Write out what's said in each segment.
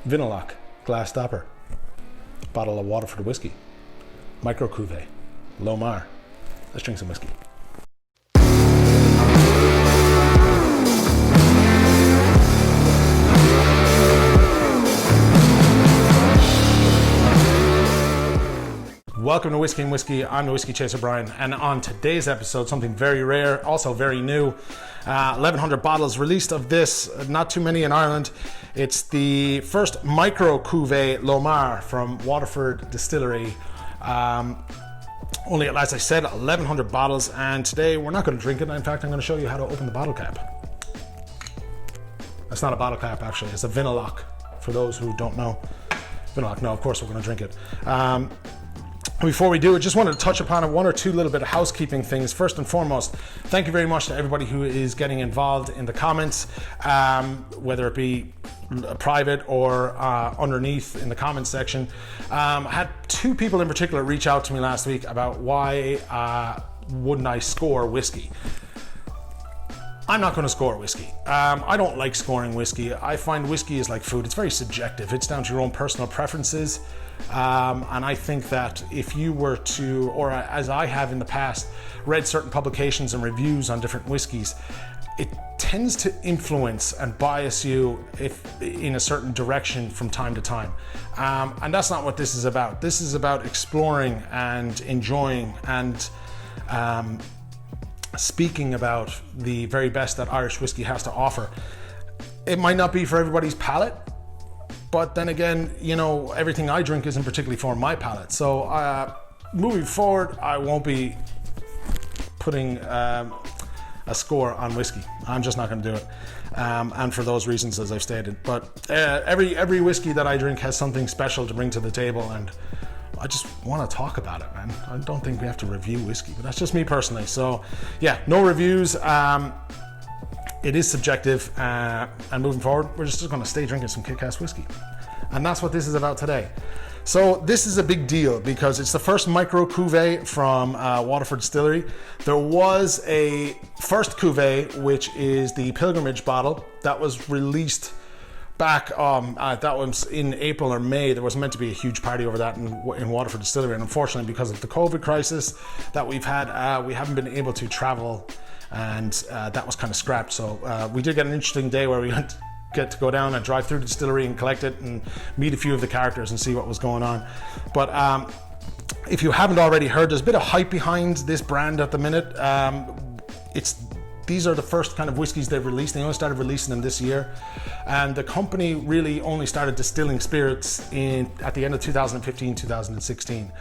Vinalock glass stopper, bottle of Waterford Whisky, Micro Cuvée Lómhar. Let's drink some whiskey. Welcome to Whiskey and Whiskey. I'm the Whiskey Chaser Brian, and on today's episode, something very rare, also very new. 1,100 bottles released of this, not too many in Ireland. It's the first Micro Cuvée Lómhar from Waterford Distillery. Only, as I said, 1,100 bottles, and today we're not going to drink it. In fact, I'm going to show you how to open the bottle cap. That's not a bottle cap, actually. It's a Vinalock, for those who don't know. Vinalock, no, of course we're going to drink it. Before we do, I just wanted to touch upon one or two little bit of housekeeping things. First and foremost, thank you very much to everybody who is getting involved in the comments, whether it be private or underneath in the comments section. I had two people in particular reach out to me last week about why wouldn't I score whiskey. I'm not going to score whiskey. I don't like scoring whiskey. I find whiskey is like food. It's very subjective. It's down to your own personal preferences. And I think that if you were to, or as I have in the past, read certain publications and reviews on different whiskeys, it tends to influence and bias you in a certain direction from time to time. And that's not what this is about. This is about exploring and enjoying and speaking about the very best that Irish whiskey has to offer. It might not be for everybody's palate, but then again, you know, everything I drink isn't particularly for my palate. So moving forward, I won't be putting a score on whiskey. I'm just not going to do it. And for those reasons, as I've stated. But every whiskey that I drink has something special to bring to the table, and I just want to talk about it, man. I don't think we have to review whiskey, but that's just me personally. So yeah, no reviews. It is subjective, and moving forward, we're just going to stay drinking some kick-ass whiskey. And that's what this is about today. So this is a big deal because it's the first Micro Cuvée from Waterford Distillery. There was a first cuvée, which is the Pilgrimage bottle, that was released back, that was in April or May. There was meant to be a huge party over that in Waterford Distillery, and unfortunately, because of the COVID crisis that we've had, we haven't been able to travel, and that was kind of scrapped. So we did get an interesting day where we get to go down and drive through the distillery and collect it and meet a few of the characters and see what was going on. But if you haven't already heard, there's a bit of hype behind this brand at the minute. These are the first kind of whiskeys they've released. They only started releasing them this year. And the company really only started distilling spirits at the end of 2015, 2016.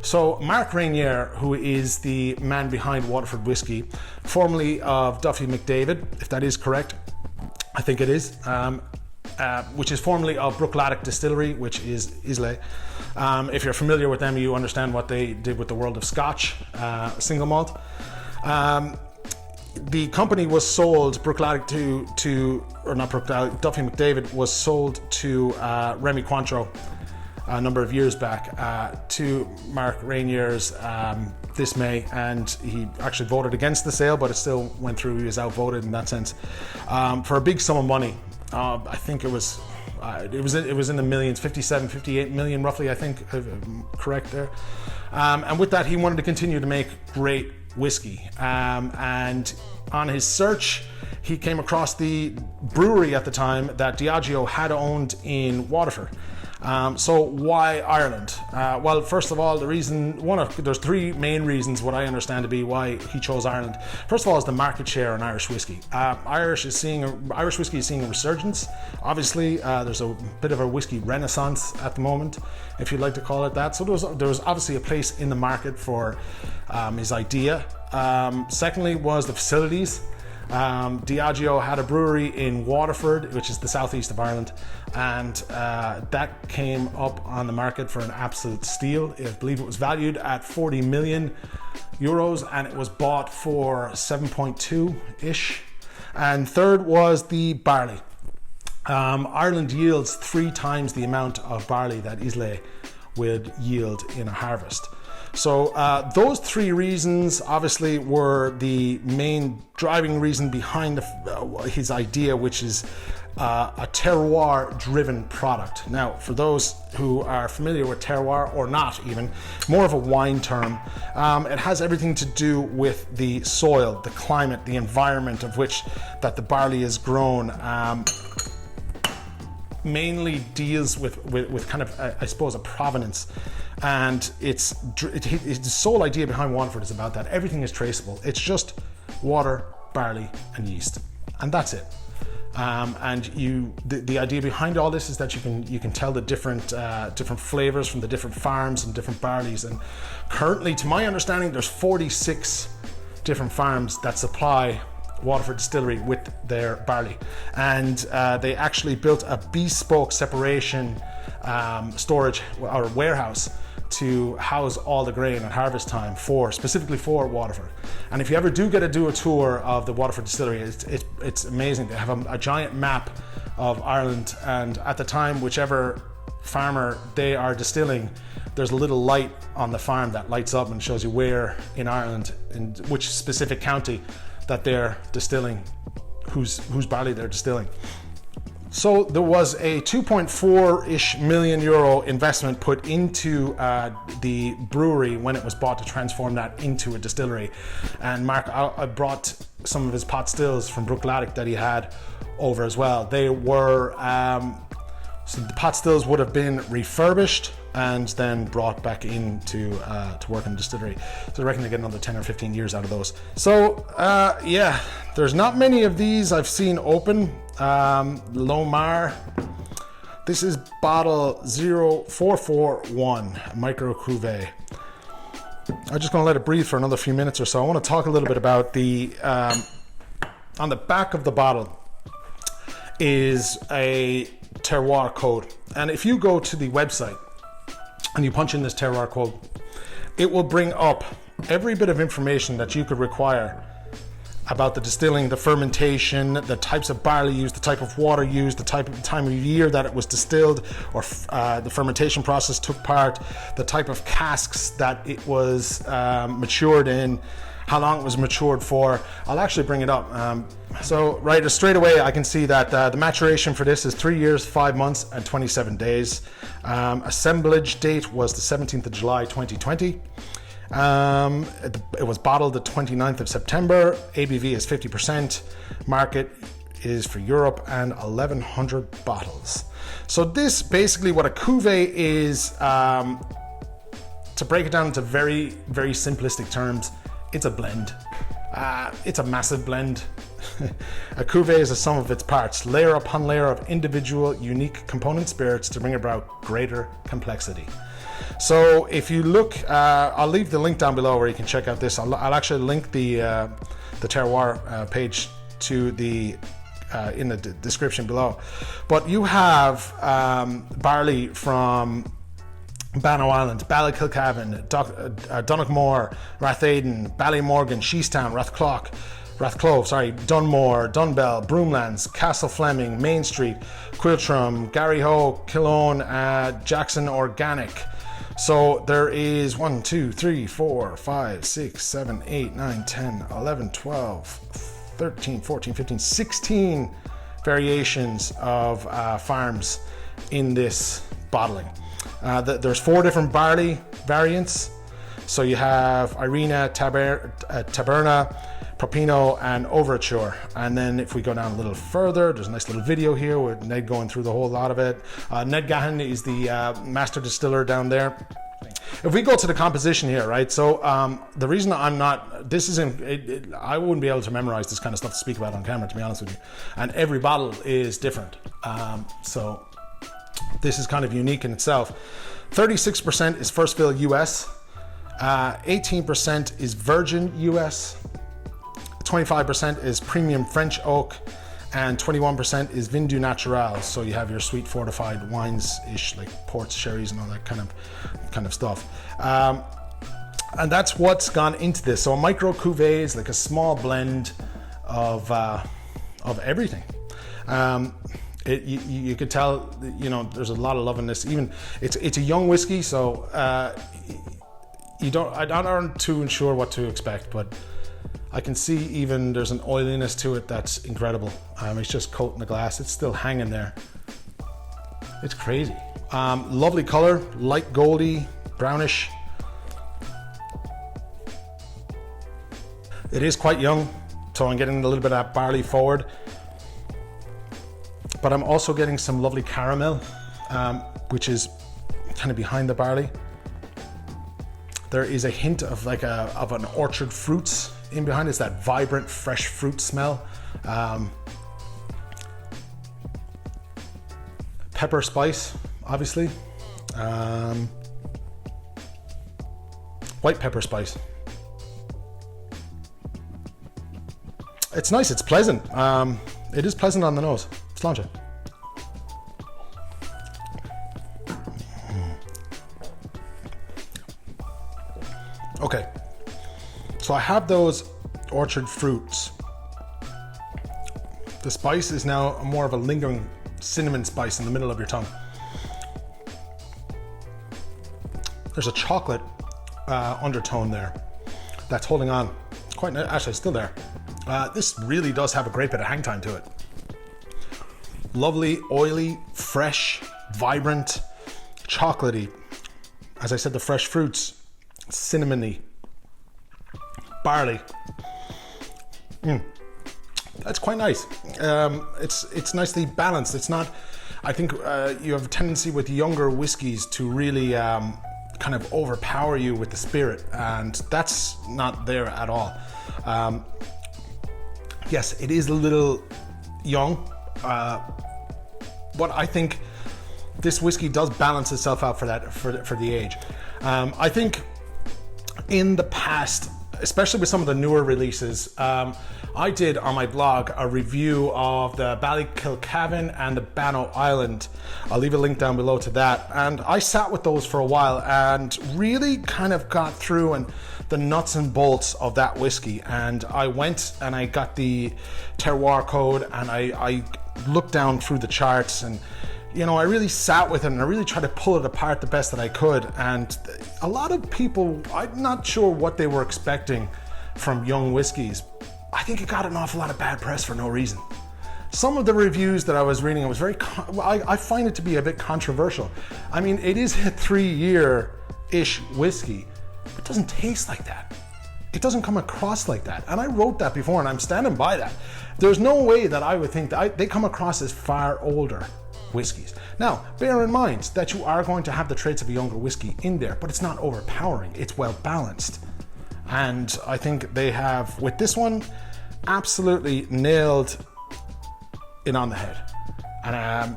So Mark Rainier, who is the man behind Waterford Whisky, formerly of Duffy McDavid, if that is correct, I think it is, which is formerly of Bruichladdich Distillery, which is Islay. If you're familiar with them, you understand what they did with the World of Scotch single malt. The company was sold, Bruichladdich Duffy McDavid was sold to Remy Cointreau a number of years back to Mark Rainier's dismay, and he actually voted against the sale, but it still went through. He was outvoted in that sense for a big sum of money. I think it was in the millions, 57, 58 million roughly, I think, correct there. And with that, he wanted to continue to make great whiskey, and on his search he came across the brewery at the time that Diageo had owned in Waterford. So why Ireland? Well, first of all, there's three main reasons what I understand to be why he chose Ireland. First of all is the market share in Irish whiskey. Irish whiskey is seeing a resurgence. Obviously, there's a bit of a whiskey renaissance at the moment, if you'd like to call it that. So there was obviously a place in the market for his idea. Secondly was the facilities. Diageo had a brewery in Waterford, which is the southeast of Ireland, and that came up on the market for an absolute steal. I believe it was valued at 40 million euros and it was bought for 7.2-ish. And third was the barley. Ireland yields 3 times the amount of barley that Islay would yield in a harvest. So those three reasons obviously were the main driving reason behind his idea, which is a terroir-driven product. Now, for those who are familiar with terroir, or not even, more of a wine term, it has everything to do with the soil, the climate, the environment of which that the barley is grown. Mainly deals with kind of, I suppose, a provenance. And it's the sole idea behind Waterford is about that. Everything is traceable. It's just water, barley, and yeast, and that's it. And the idea behind all this is that you can tell the different flavors from the different farms and different barleys. And currently, to my understanding, there's 46 different farms that supply Waterford Distillery with their barley, and they actually built a bespoke separation storage or warehouse to house all the grain at harvest time specifically for Waterford. And if you ever do get to do a tour of the Waterford Distillery, it's amazing. They have a giant map of Ireland, and at the time, whichever farmer they are distilling, there's a little light on the farm that lights up and shows you where in Ireland, in which specific county that they're distilling, whose barley they're distilling. So there was a 2.4-ish million euro investment put into the brewery when it was bought to transform that into a distillery. And Mark, I brought some of his pot stills from Brookladdock that he had over as well. They were, so the pot stills would have been refurbished and then brought back in to work in the distillery. So I reckon they get another 10 or 15 years out of those. So yeah, there's not many of these I've seen open. Lómhar. This is bottle 0441, Micro Cuvée. I'm just going to let it breathe for another few minutes or so. I want to talk a little bit about the, on the back of the bottle is a Terroir Code. And if you go to the website and you punch in this Terroir Code, it will bring up every bit of information that you could require about the distilling, the fermentation, the types of barley used, the type of water used, the time of year that it was distilled or the fermentation process took part, the type of casks that it was matured in, how long it was matured for. I'll actually bring it up. So right straight away I can see that the maturation for this is 3 years, 5 months and 27 days. Assemblage date was the 17th of July 2020. It was bottled the 29th of September. ABV is 50%. Market is for Europe and 1,100 bottles. So this basically what a cuvée is, to break it down into very, very simplistic terms, it's a blend. It's a massive blend. A cuvée is a sum of its parts, layer upon layer of individual, unique component spirits to bring about greater complexity. So if you look, I'll leave the link down below where you can check out this. I'll actually link the terroir page to the in the description below. But you have barley from Bannow Island, Ballykilcavan, Donegal, Rathaden, Ballymorgan, Sheestown, Rathclove, Dunmore, Dunbell, Broomlands, Castle Fleming, Main Street, Quiltrum, Garryho, Killone, Jackson Organic. So there is 1, 2, 3, 4, 5, 6, 7, 8, 9, 10, 11, 12, 13, 14, 15, 16 variations of farms in this bottling. There's 4 different barley variants. So you have Irina, Taberna, Propino, and Overture. And then if we go down a little further, there's a nice little video here with Ned going through the whole lot of it. Ned Gahan is the master distiller down there. If we go to the composition here, right? So the reason I'm not, this isn't, I wouldn't be able to memorize this kind of stuff to speak about on camera, to be honest with you. And every bottle is different. So this is kind of unique in itself. 36% is first fill US. 18% is virgin US. 25% is premium French oak, and 21% is Vin du Natural. So you have your sweet fortified wines-ish, like ports, sherries, and all that kind of stuff. And that's what's gone into this. So a micro cuvée is like a small blend of everything. You could tell, you know, there's a lot of love in this. Even it's a young whiskey, so I aren't too sure what to expect, but I can see even there's an oiliness to it that's incredible. It's just coating the glass. It's still hanging there. It's crazy. Lovely color, light goldy, brownish. It is quite young, so I'm getting a little bit of that barley forward. But I'm also getting some lovely caramel, which is kind of behind the barley. There is a hint of like of an orchard fruits in behind. It's that vibrant, fresh fruit smell. Pepper spice, obviously. White pepper spice. It's nice, it's pleasant. It is pleasant on the nose. Sláinte. Okay, so I have those orchard fruits. The spice is now more of a lingering cinnamon spice in the middle of your tongue. There's a chocolate undertone there that's holding on. Quite actually still there. This really does have a great bit of hang time to it. Lovely, oily, fresh, vibrant, chocolatey. As I said, the fresh fruits. Cinnamony, barley. That's quite nice. It's nicely balanced. It's not. I think you have a tendency with younger whiskies to really kind of overpower you with the spirit, and that's not there at all. Yes, it is a little young, but I think this whiskey does balance itself out for that for the age. I think. In the past, especially with some of the newer releases, I did on my blog a review of the Ballykilcavan and the Bannow Island. I'll leave a link down below to that. And I sat with those for a while and really kind of got through and the nuts and bolts of that whiskey. And I went and I got the Terroir Code and I looked down through the charts, and you know, I really sat with it and I really tried to pull it apart the best that I could. And a lot of people, I'm not sure what they were expecting from young whiskies. I think it got an awful lot of bad press for no reason. Some of the reviews that I was reading, I find it to be a bit controversial. I mean, it is a 3-year-ish whiskey. It doesn't taste like that. It doesn't come across like that. And I wrote that before and I'm standing by that. There's no way that I would think that they come across as far older whiskies. Now, bear in mind that you are going to have the traits of a younger whiskey in there, but it's not overpowering. It's well balanced. And I think they have, with this one, absolutely nailed it on the head. And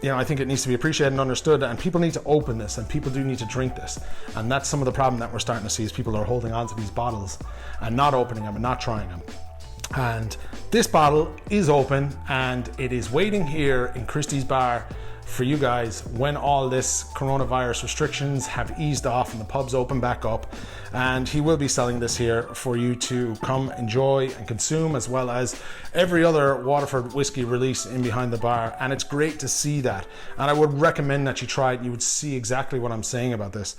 you know, I think it needs to be appreciated and understood, and people need to open this, and people do need to drink this. And that's some of the problem that we're starting to see, is people are holding on to these bottles and not opening them and not trying them. And this bottle is open and it is waiting here in Christy's bar for you guys when all this coronavirus restrictions have eased off and the pubs open back up. And he will be selling this here for you to come enjoy and consume, as well as every other Waterford Whisky release in behind the bar. And it's great to see that. And I would recommend that you try it and you would see exactly what I'm saying about this.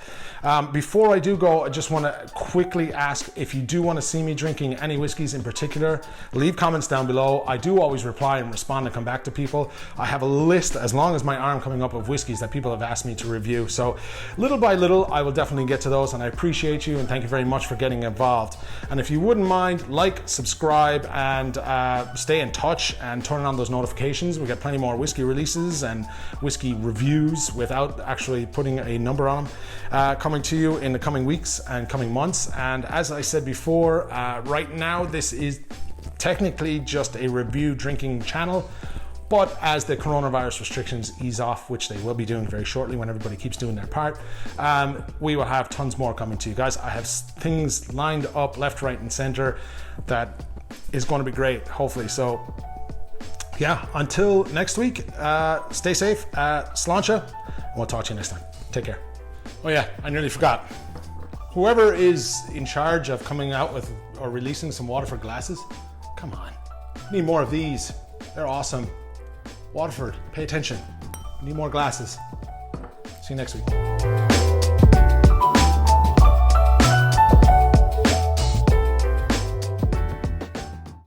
Before I do go, I just want to quickly ask, if you do want to see me drinking any whiskies in particular, leave comments down below. I do always reply and respond and come back to people. I have a list as long as my arm coming up of whiskies that people have asked me to review. So little by little, I will definitely get to those, and I appreciate you and thank you very much for getting involved. And if you wouldn't mind, like, subscribe, and stay in touch and turn on those notifications. We get plenty more whiskey releases and whiskey reviews without actually putting a number on them coming to you in the coming weeks and coming months. And as I said before, right now this is technically just a review drinking channel. But as the coronavirus restrictions ease off, which they will be doing very shortly when everybody keeps doing their part, we will have tons more coming to you guys. I have things lined up left, right, and center that is going to be great, hopefully. So yeah, until next week, stay safe, sláinte, and we'll talk to you next time. Take care. Oh yeah, I nearly forgot. Whoever is in charge of coming out with or releasing some Waterford glasses, come on, need more of these. They're awesome. Waterford, pay attention. Need more glasses. See you next week.